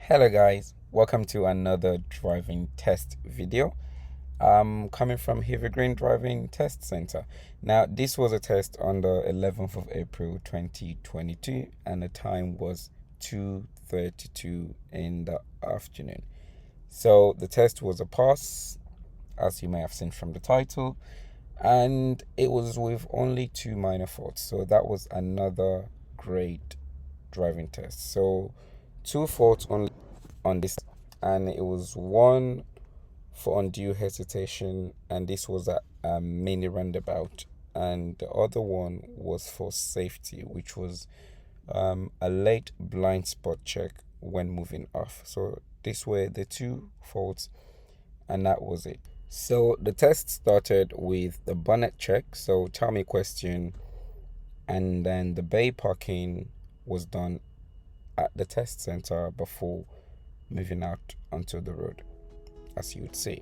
Hello guys, welcome to another driving test video. I'm coming from Hither Driving Test Center. Now this was a test on the 11th of April 2022 and the time was 2:32 in the afternoon. So the test was a pass, as you may have seen from the title, and it was with only 2 minor faults. So that was another great driving test. So 2 faults only on this, and it was one for undue hesitation, and this was a mini roundabout, and the other one was for safety, which was a late blind spot check when moving off. So these were the 2 faults, and that was it. So the test started with the bonnet check, so tell me question, and then the bay parking was done at the test center before moving out onto the road, as you would see.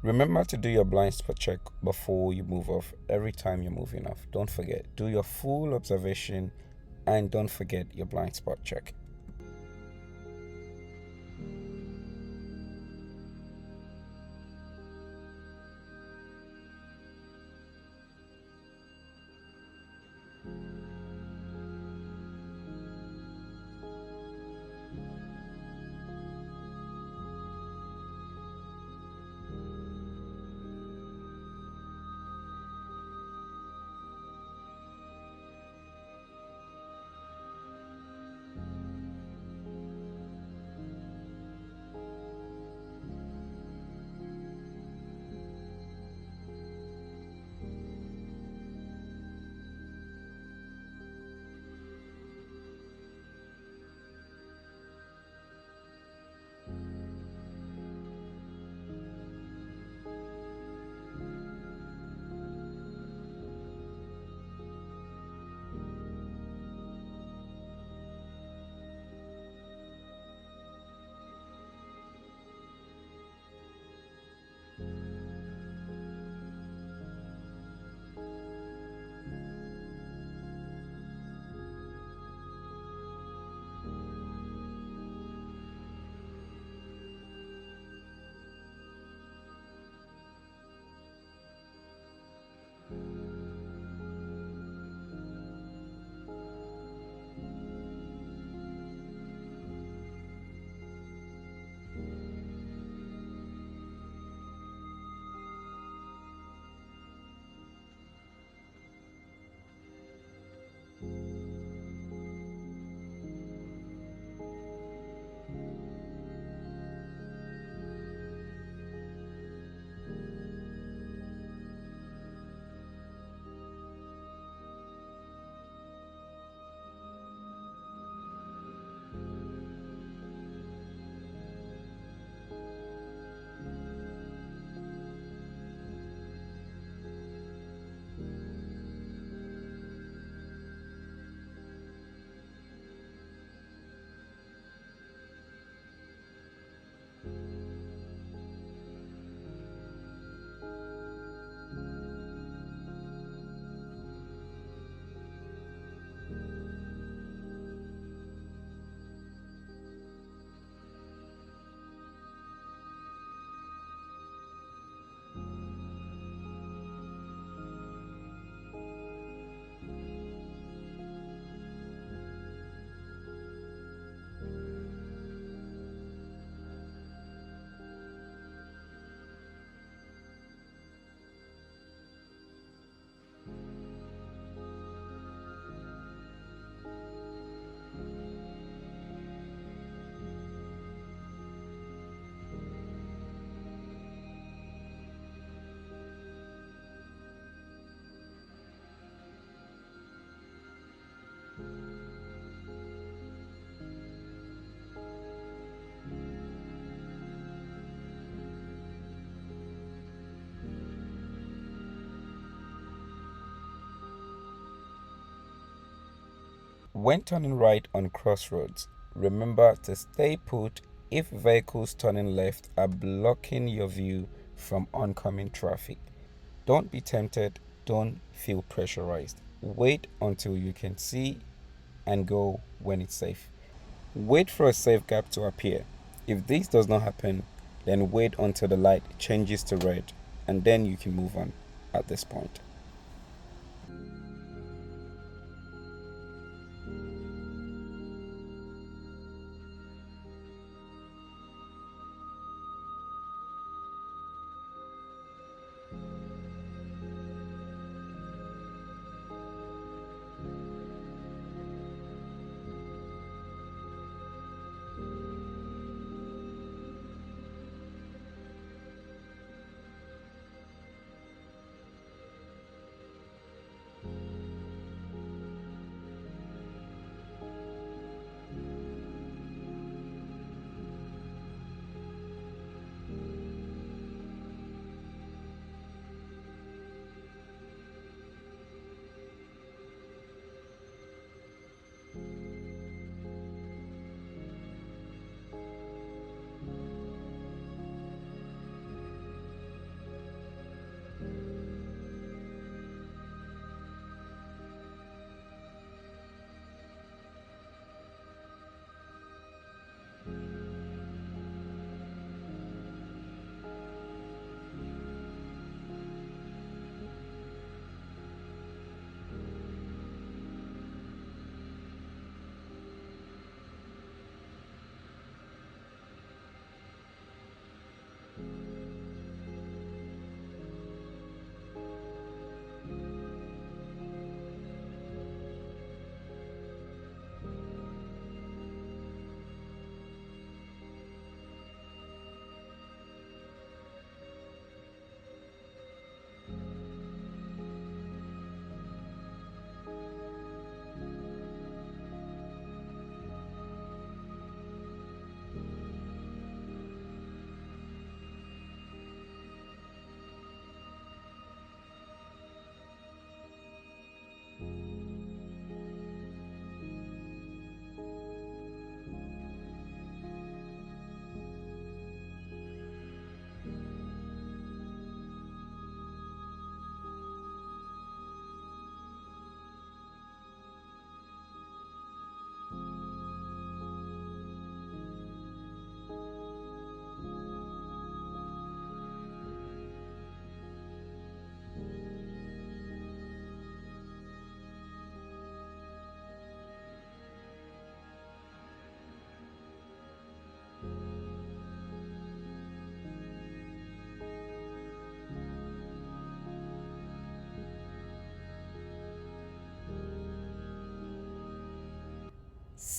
Remember to do your blind spot check before you move off every time you're moving off. Don't forget, do your full observation and don't forget your blind spot check. When turning right on crossroads, remember to stay put if vehicles turning left are blocking your view from oncoming traffic. Don't be tempted, don't feel pressurized. Wait until you can see and go when it's safe. Wait for a safe gap to appear. If this does not happen, then wait until the light changes to red and then you can move on at this point.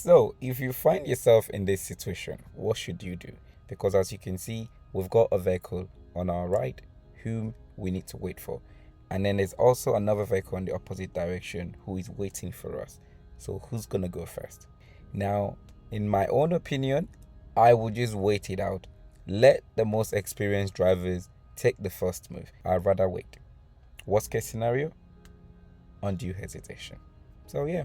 So, if you find yourself in this situation, what should you do? Because as you can see, we've got a vehicle on our right whom we need to wait for. And then there's also another vehicle in the opposite direction who is waiting for us. So, who's going to go first? Now, in my own opinion, I would just wait it out. Let the most experienced drivers take the first move. I'd rather wait. Worst case scenario, undue hesitation. So, yeah.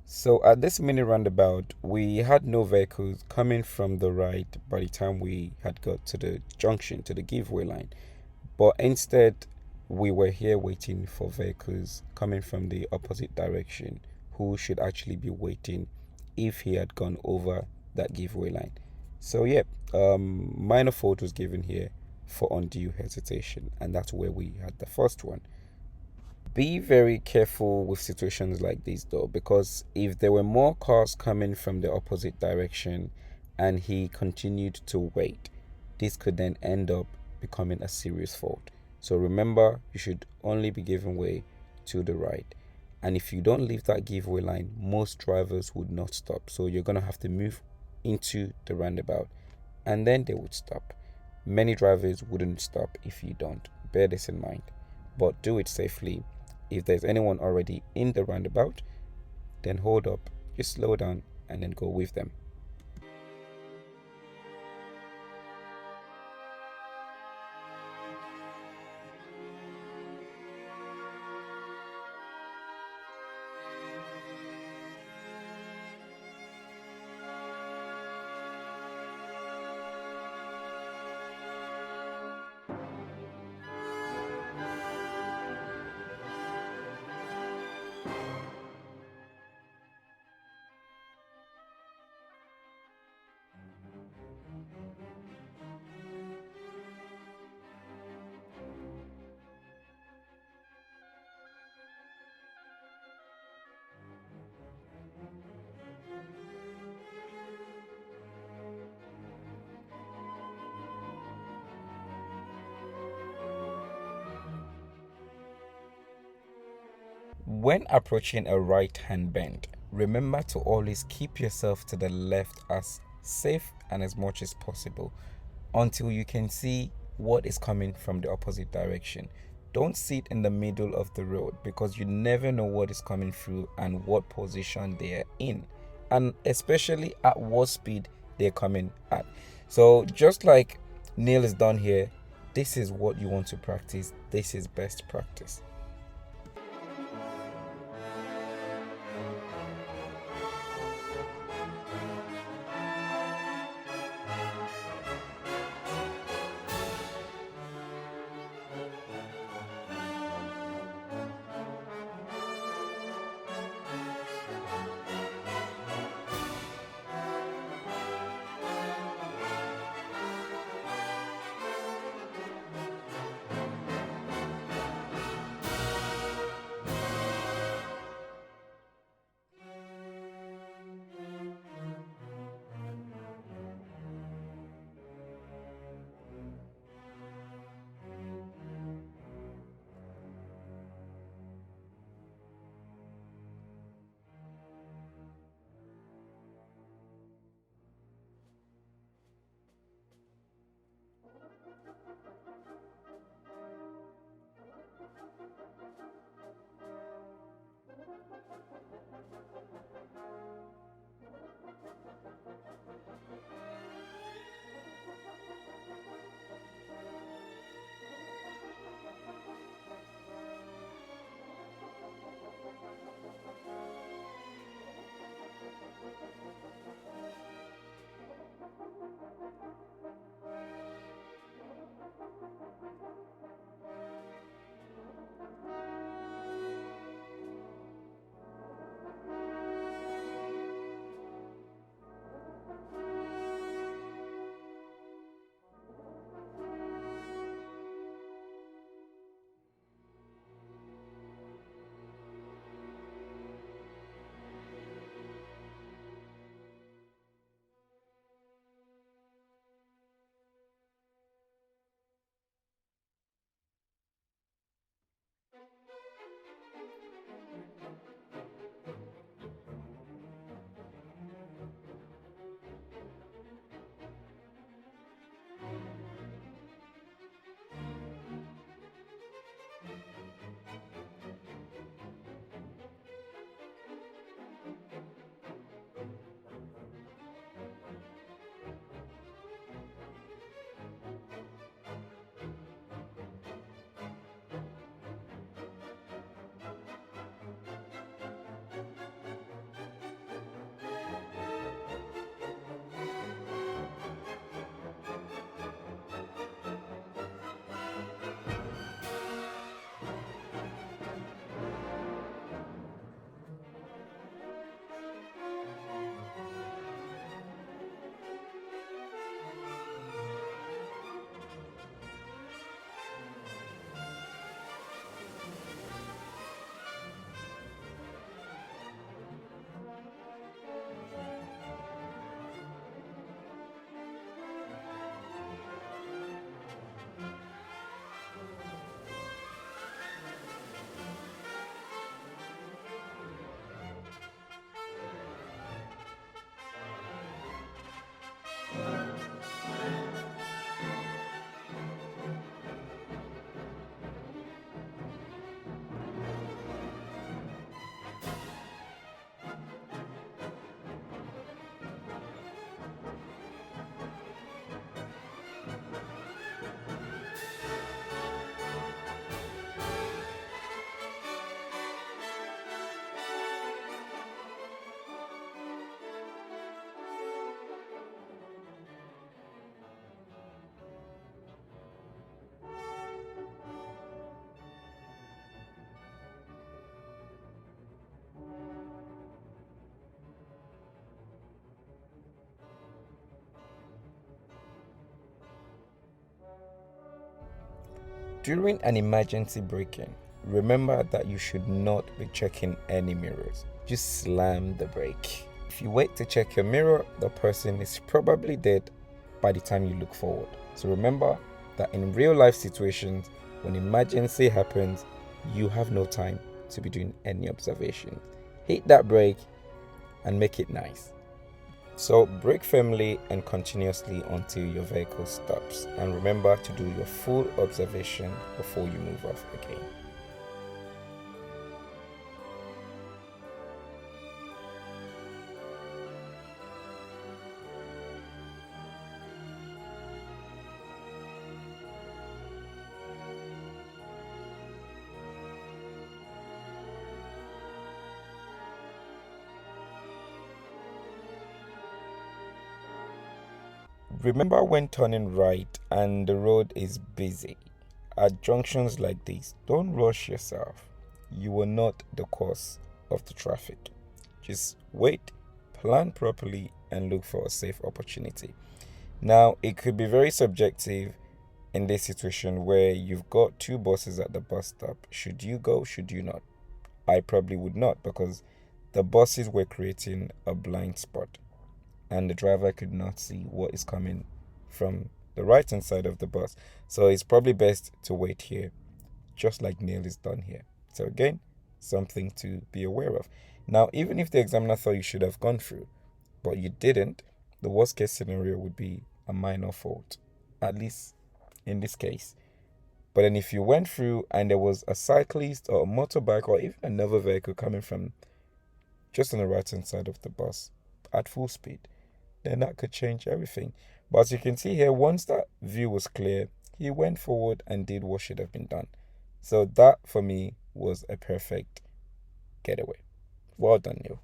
So at this mini roundabout, we had no vehicles coming from the right by the time we had got to the junction, to the giveaway line. But instead, we were here waiting for vehicles coming from the opposite direction who should actually be waiting if he had gone over that giveaway line. So yeah, minor fault was given here for undue hesitation, and that's where we had the first one. Be very careful with situations like this though, because if there were more cars coming from the opposite direction and he continued to wait, this could then end up becoming a serious fault. So remember, you should only be giving way to the right. And if you don't leave that giveaway line, most drivers would not stop. So you're going to have to move into the roundabout and then they would stop. Many drivers wouldn't stop if you don't. Bear this in mind. But do it safely. If there's anyone already in the roundabout, then hold up, just slow down and then go with them. When approaching a right-hand bend, remember to always keep yourself to the left as safe and as much as possible until you can see what is coming from the opposite direction. Don't sit in the middle of the road because you never know what is coming through and what position they are in, and especially at what speed they're coming at. So just like Neil is done here, this is what you want to practice. This is best practice. During an emergency braking, remember that you should not be checking any mirrors. Just slam the brake. If you wait to check your mirror, the person is probably dead by the time you look forward. So remember that in real life situations, when emergency happens, you have no time to be doing any observation. Hit that brake and make it nice. So brake firmly and continuously until your vehicle stops, and remember to do your full observation before you move off again. Remember when turning right and the road is busy. At junctions like this, don't rush yourself. You are not the cause of the traffic. Just wait, plan properly, and look for a safe opportunity. Now, it could be very subjective in this situation where you've got two buses at the bus stop. Should you go? Should you not? I probably would not, because the buses were creating a blind spot and the driver could not see what is coming from the right hand side of the bus. So it's probably best to wait here, just like Neil is done here. So again, something to be aware of. Now, even if the examiner thought you should have gone through, but you didn't, the worst case scenario would be a minor fault, at least in this case. But then if you went through and there was a cyclist or a motorbike or even another vehicle coming from just on the right hand side of the bus at full speed, then that could change everything. But as you can see here, once that view was clear, he went forward and did what should have been done. So that for me was a perfect getaway. Well done, Neil.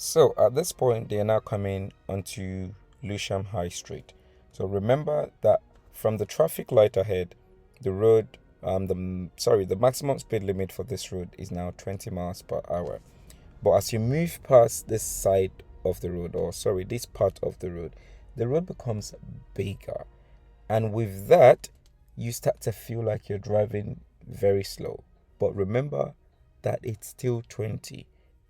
So at this point, they are now coming onto Lewisham High Street. So remember that from the traffic light ahead, the road, the maximum speed limit for this road is now 20 miles per hour. But as you move past this side of the road, this part of the road becomes bigger. And with that, you start to feel like you're driving very slow. But remember that it's still 20.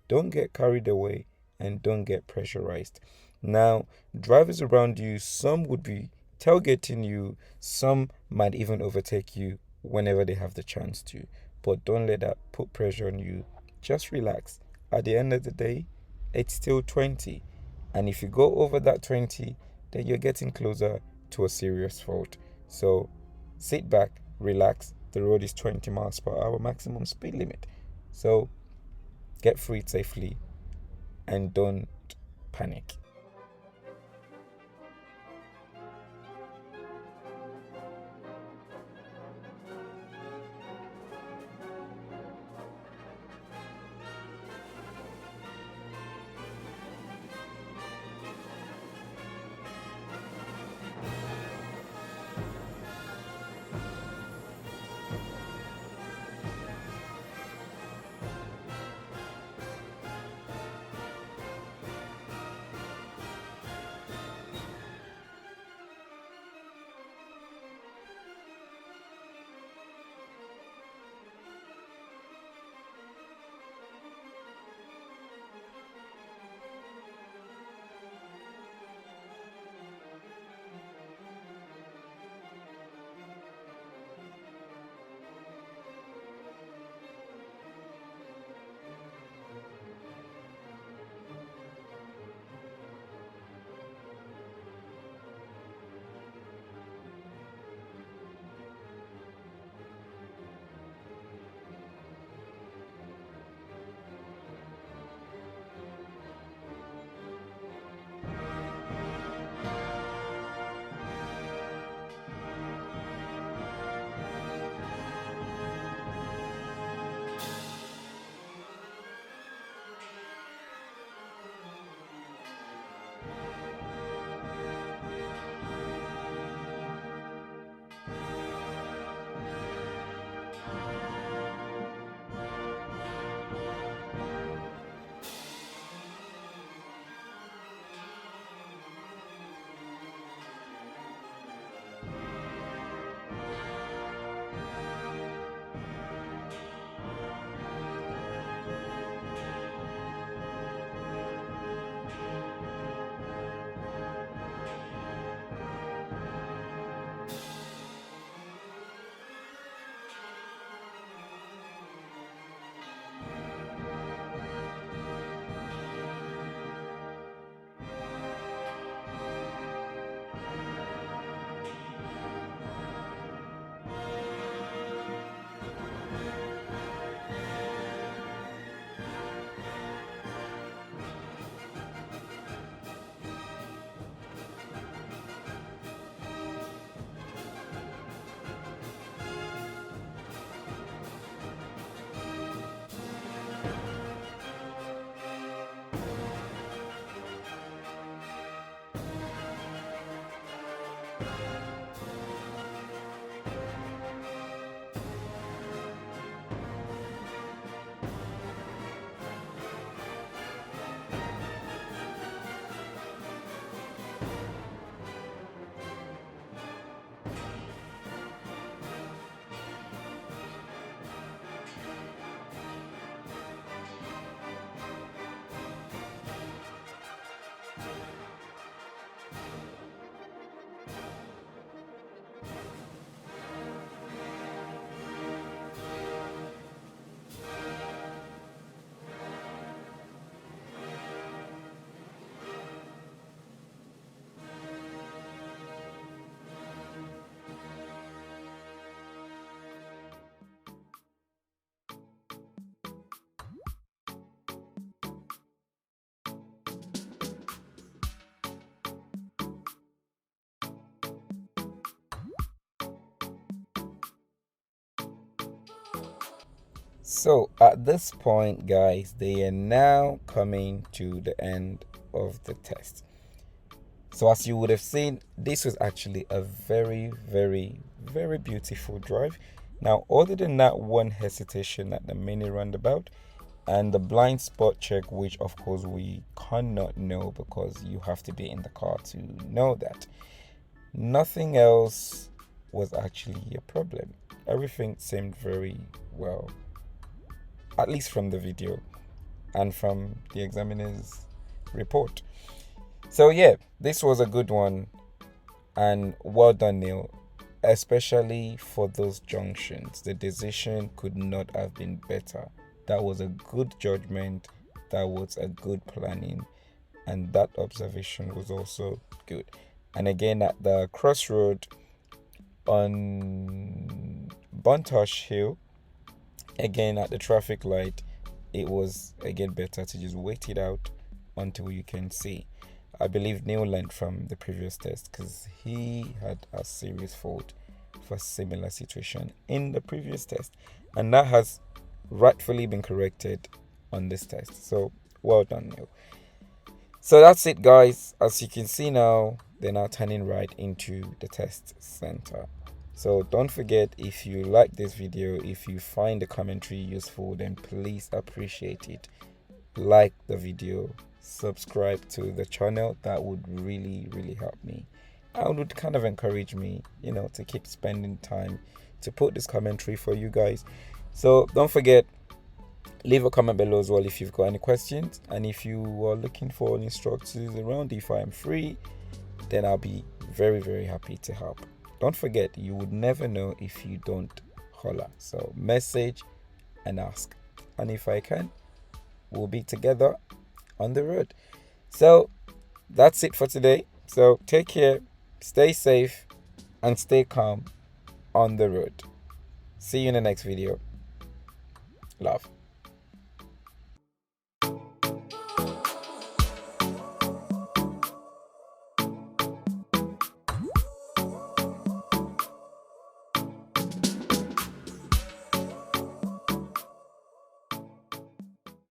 Don't get carried away and don't get pressurized. Now, drivers around you, some would be tailgating you, some might even overtake you whenever they have the chance to. but don't let that put pressure on you. Just relax. At the end of the day, it's still 20. And if you go over that 20, then you're getting closer to a serious fault. So sit back, relax. The road is 20 miles per hour maximum speed limit. So get through it safely and don't panic. So at this point, guys, they are now coming to the end of the test. So as you would have seen, this was actually a very, very, very beautiful drive. Now, other than that one hesitation at the mini roundabout and the blind spot check, which of course we cannot know because you have to be in the car to know that, nothing else was actually a problem. Everything seemed very well, at least from the video and from the examiner's report. So yeah, this was a good one, and well done, Neil. especially for those junctions. The decision could not have been better. That was a good judgment, that was a good planning, and that observation was also good. And again, at the crossroad on Buntosh Hill, again at the traffic light, it was again better to just wait it out until you can see. I believe Neil learned from the previous test because he had a serious fault for similar situation in the previous test, and that has rightfully been corrected on this test. So well done, Neil. So that's it, guys. As you can see now, they're now turning right into the test center. So don't forget, if you like this video, if you find the commentary useful, then please appreciate it. Like the video, subscribe to the channel. That would really help me. And would kind of encourage me, to keep spending time to put this commentary for you guys. So don't forget, leave a comment below as well if you've got any questions, and if you are looking for instructors around, if I am free, then I'll be very happy to help. Don't forget, you would never know if you don't holler. So message and ask, and if I can, we'll be together on the road. So that's it for today. So take care, stay safe, and stay calm on the road. See you in the next video. Love.